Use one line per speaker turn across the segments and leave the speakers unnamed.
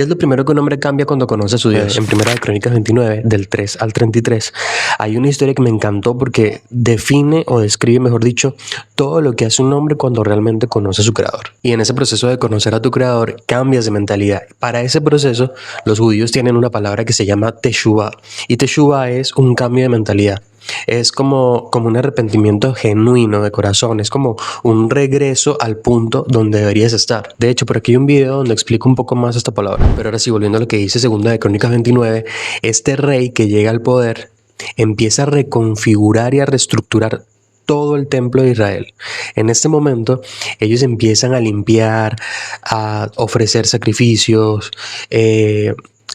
Es lo primero que un hombre cambia cuando conoce a su Dios. En Primera de Crónicas 29, del 3 al 33, hay una historia que me encantó porque define o describe, mejor dicho, todo lo que hace un hombre cuando realmente conoce a su Creador. Y en ese proceso de conocer a tu Creador, cambias de mentalidad. Para ese proceso, los judíos tienen una palabra que se llama teshuvah. Y teshuvah es un cambio de mentalidad. Es como un arrepentimiento genuino de corazón, es como un regreso al punto donde deberías estar. De hecho, por aquí hay un video donde explico un poco más esta palabra. Pero ahora sí, volviendo a lo que dice Segunda de Crónicas 29, este rey que llega al poder empieza a reconfigurar y a reestructurar todo el templo de Israel. En este momento, ellos empiezan a limpiar, a ofrecer sacrificios,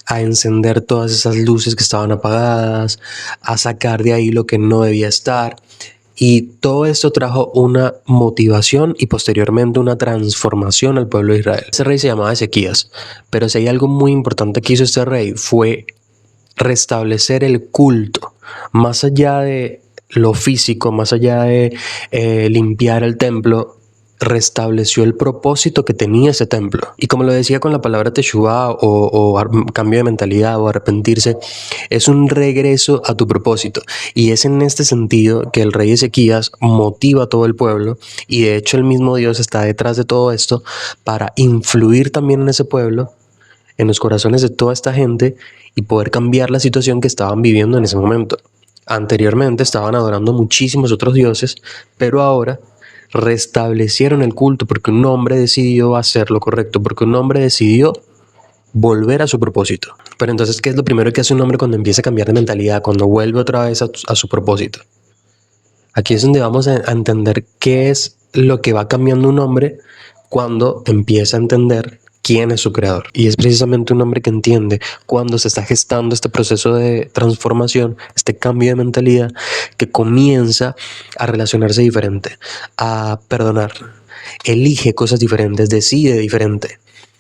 a encender todas esas luces que estaban apagadas, a sacar de ahí lo que no debía estar. Y todo esto trajo una motivación y posteriormente una transformación al pueblo de Israel. Ese rey se llamaba Ezequías, pero si hay algo muy importante que hizo este rey fue restablecer el culto, más allá de lo físico, más allá de limpiar el templo, restableció el propósito que tenía ese templo. Y como lo decía con la palabra teshuvah o cambio de mentalidad o arrepentirse, es un regreso a tu propósito. Y es en este sentido que el rey Ezequías motiva a todo el pueblo, y de hecho el mismo Dios está detrás de todo esto para influir también en ese pueblo, en los corazones de toda esta gente, y poder cambiar la situación que estaban viviendo en ese momento. Anteriormente estaban adorando muchísimos otros dioses, pero ahora restablecieron el culto porque un hombre decidió hacer lo correcto, porque un hombre decidió volver a su propósito. Pero entonces, ¿qué es lo primero que hace un hombre cuando empieza a cambiar de mentalidad, cuando vuelve otra vez a su propósito? Aquí es donde vamos a entender qué es lo que va cambiando un hombre cuando empieza a entender quién es su creador. Y es precisamente un hombre que entiende cuando se está gestando este proceso de transformación, este cambio de mentalidad, que comienza a relacionarse diferente, a perdonar, elige cosas diferentes, decide diferente.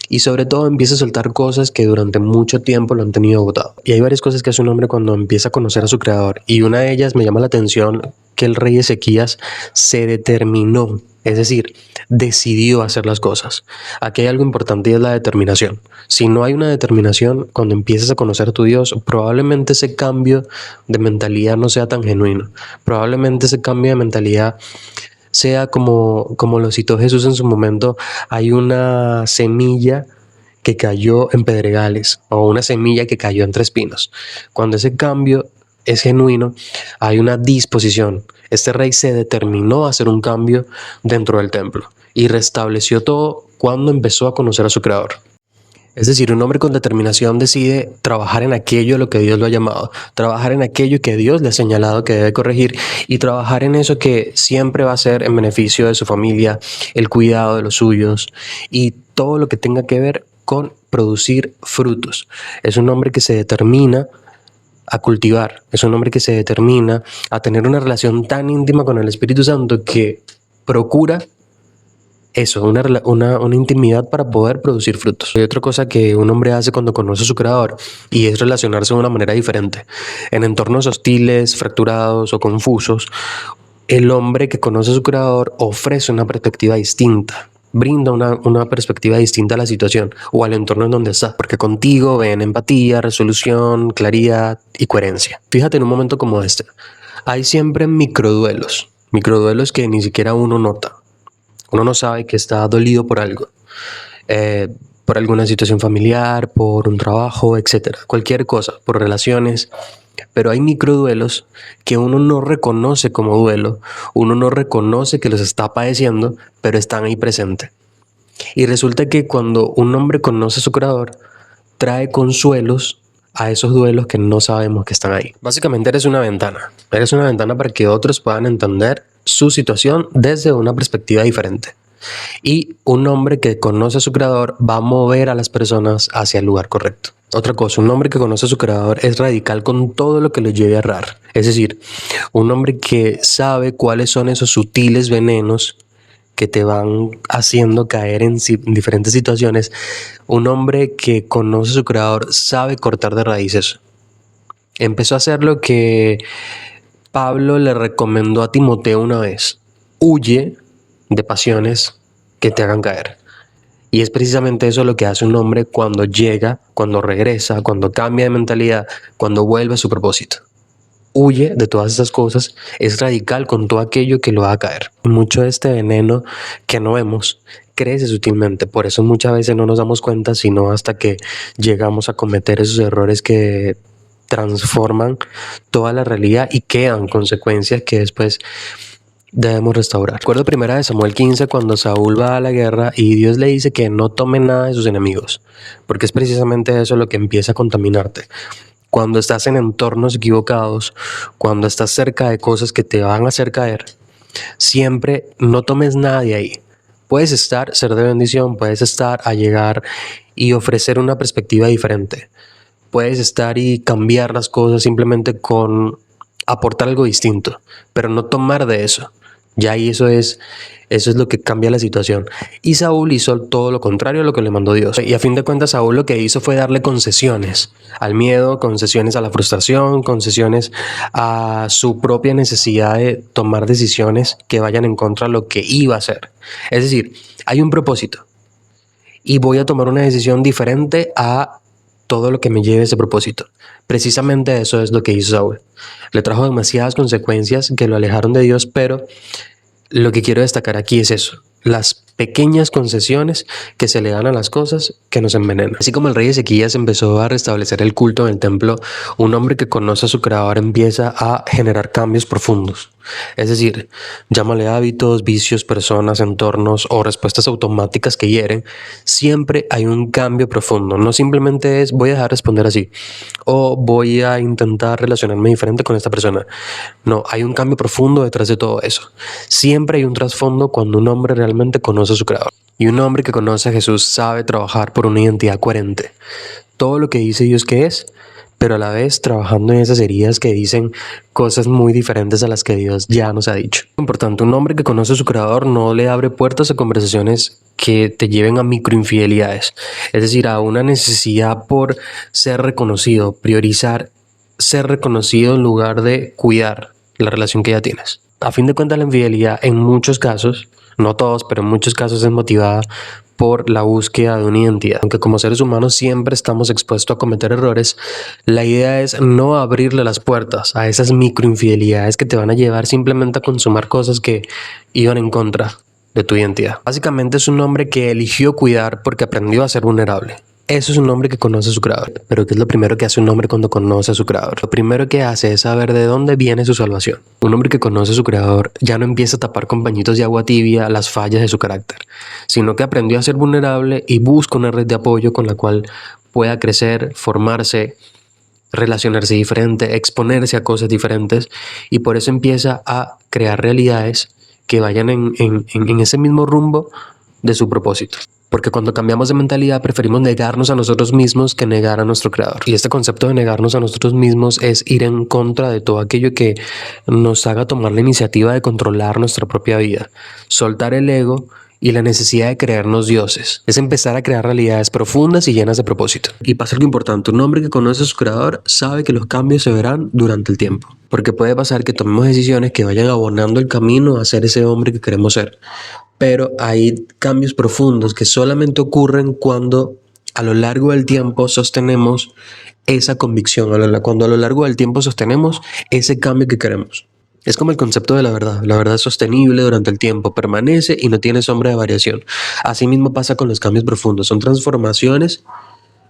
Y sobre todo empieza a soltar cosas que durante mucho tiempo lo han tenido botado. Y hay varias cosas que hace un hombre cuando empieza a conocer a su creador. Y una de ellas me llama la atención, que el rey Ezequías se determinó, es decir, decidió hacer las cosas. Aquí hay algo importante y es la determinación. Si no hay una determinación, cuando empiezas a conocer a tu Dios, probablemente ese cambio de mentalidad no sea tan genuino. Probablemente ese cambio de mentalidad sea como lo citó Jesús en su momento, hay una semilla que cayó en pedregales o una semilla que cayó entre espinos. Cuando ese cambio es genuino, hay una disposición. Este rey se determinó a hacer un cambio dentro del templo y restableció todo cuando empezó a conocer a su creador. Es decir, un hombre con determinación decide trabajar en aquello a lo que Dios lo ha llamado, trabajar en aquello que Dios le ha señalado que debe corregir y trabajar en eso que siempre va a ser en beneficio de su familia, el cuidado de los suyos y todo lo que tenga que ver con producir frutos. Es un hombre que se determina a cultivar, es un hombre que se determina a tener una relación tan íntima con el Espíritu Santo que procura eso, una intimidad para poder producir frutos. Hay otra cosa que un hombre hace cuando conoce a su creador y es relacionarse de una manera diferente. En entornos hostiles, fracturados o confusos, el hombre que conoce a su creador ofrece una perspectiva distinta, brinda una perspectiva distinta a la situación o al entorno en donde está, porque contigo ven empatía, resolución, claridad y coherencia. Fíjate en un momento como este, hay siempre microduelos que ni siquiera uno nota. Uno no sabe que está dolido por algo, por alguna situación familiar, por un trabajo, etcétera, cualquier cosa, por relaciones. Pero hay microduelos que uno no reconoce como duelo, uno no reconoce que los está padeciendo, pero están ahí presentes. Y resulta que cuando un hombre conoce a su creador, trae consuelos a esos duelos que no sabemos que están ahí. Básicamente eres una ventana para que otros puedan entender su situación desde una perspectiva diferente. Y un hombre que conoce a su creador va a mover a las personas hacia el lugar correcto. Otra cosa, un hombre que conoce a su creador es radical con todo lo que lo lleve a errar. Es decir, un hombre que sabe cuáles son esos sutiles venenos que te van haciendo caer en diferentes situaciones. Un hombre que conoce a su creador sabe cortar de raíces. Empezó a hacer lo que Pablo le recomendó a Timoteo una vez: huye de pasiones que te hagan caer. Y es precisamente eso lo que hace un hombre cuando llega, cuando regresa, cuando cambia de mentalidad, cuando vuelve a su propósito. Huye de todas esas cosas, es radical con todo aquello que lo haga caer. Mucho de este veneno que no vemos crece sutilmente, por eso muchas veces no nos damos cuenta, sino hasta que llegamos a cometer esos errores que transforman toda la realidad y quedan consecuencias que después debemos restaurar. Recuerdo primera de Samuel 15 cuando Saúl va a la guerra y Dios le dice que no tome nada de sus enemigos, porque es precisamente eso lo que empieza a contaminarte. Cuando estás en entornos equivocados, cuando estás cerca de cosas que te van a hacer caer, siempre no tomes nada de ahí. Puedes ser de bendición, puedes estar a llegar y ofrecer una perspectiva diferente. Puedes estar y cambiar las cosas simplemente con aportar algo distinto, pero no tomar de eso. Ya ahí eso es lo que cambia la situación. Y Saúl hizo todo lo contrario a lo que le mandó Dios. Y a fin de cuentas, Saúl lo que hizo fue darle concesiones al miedo, concesiones a la frustración, concesiones a su propia necesidad de tomar decisiones que vayan en contra de lo que iba a hacer. Es decir, hay un propósito y voy a tomar una decisión diferente a todo lo que me lleve a ese propósito. Precisamente eso es lo que hizo Saúl. Le trajo demasiadas consecuencias que lo alejaron de Dios, pero lo que quiero destacar aquí es eso, las pequeñas concesiones que se le dan a las cosas que nos envenenan. Así como el rey Ezequías empezó a restablecer el culto en el templo, un hombre que conoce a su creador empieza a generar cambios profundos. Es decir, llámale hábitos, vicios, personas, entornos o respuestas automáticas que hieren, siempre hay un cambio profundo. No simplemente es voy a dejar de responder así o voy a intentar relacionarme diferente con esta persona. No, hay un cambio profundo detrás de todo eso. Siempre hay un trasfondo cuando un hombre realmente conoce a su creador. Y un hombre que conoce a Jesús sabe trabajar por una identidad coherente. Todo lo que dice Dios que es, pero a la vez trabajando en esas heridas que dicen cosas muy diferentes a las que Dios ya nos ha dicho. Importante, un hombre que conoce a su creador no le abre puertas a conversaciones que te lleven a microinfidelidades, es decir, a una necesidad por ser reconocido, priorizar ser reconocido en lugar de cuidar la relación que ya tienes. A fin de cuentas, la infidelidad en muchos casos, no todos, pero en muchos casos es motivada por la búsqueda de una identidad. Aunque como seres humanos siempre estamos expuestos a cometer errores, la idea es no abrirle las puertas a esas microinfidelidades que te van a llevar simplemente a consumar cosas que iban en contra de tu identidad. Básicamente es un hombre que eligió cuidar porque aprendió a ser vulnerable. Eso es un hombre que conoce a su creador. Pero ¿qué es lo primero que hace un hombre cuando conoce a su creador? Lo primero que hace es saber de dónde viene su salvación. Un hombre que conoce a su creador ya no empieza a tapar con pañitos de agua tibia las fallas de su carácter, sino que aprendió a ser vulnerable y busca una red de apoyo con la cual pueda crecer, formarse, relacionarse diferente, exponerse a cosas diferentes, y por eso empieza a crear realidades que vayan en ese mismo rumbo de su propósito. Porque cuando cambiamos de mentalidad preferimos negarnos a nosotros mismos que negar a nuestro creador. Y este concepto de negarnos a nosotros mismos es ir en contra de todo aquello que nos haga tomar la iniciativa de controlar nuestra propia vida, soltar el ego y la necesidad de creernos dioses. Es empezar a crear realidades profundas y llenas de propósito. Y pasa algo importante, un hombre que conoce a su creador sabe que los cambios se verán durante el tiempo. Porque puede pasar que tomemos decisiones que vayan abonando el camino a ser ese hombre que queremos ser. Pero hay cambios profundos que solamente ocurren cuando a lo largo del tiempo sostenemos esa convicción, cuando a lo largo del tiempo sostenemos ese cambio que queremos. Es como el concepto de la verdad. La verdad es sostenible durante el tiempo, permanece y no tiene sombra de variación. Asimismo pasa con los cambios profundos. Son transformaciones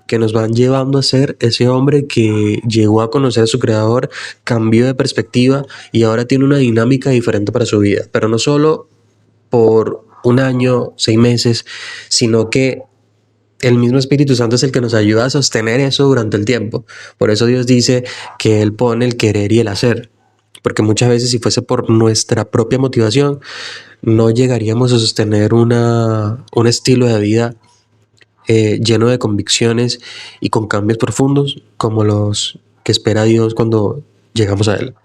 que nos van llevando a ser ese hombre que llegó a conocer a su creador, cambió de perspectiva y ahora tiene una dinámica diferente para su vida. Pero no solo por un año, 6 meses, sino que el mismo Espíritu Santo es el que nos ayuda a sostener eso durante el tiempo. Por eso Dios dice que Él pone el querer y el hacer. Porque muchas veces si fuese por nuestra propia motivación, no llegaríamos a sostener un estilo de vida lleno de convicciones y con cambios profundos como los que espera Dios cuando llegamos a Él.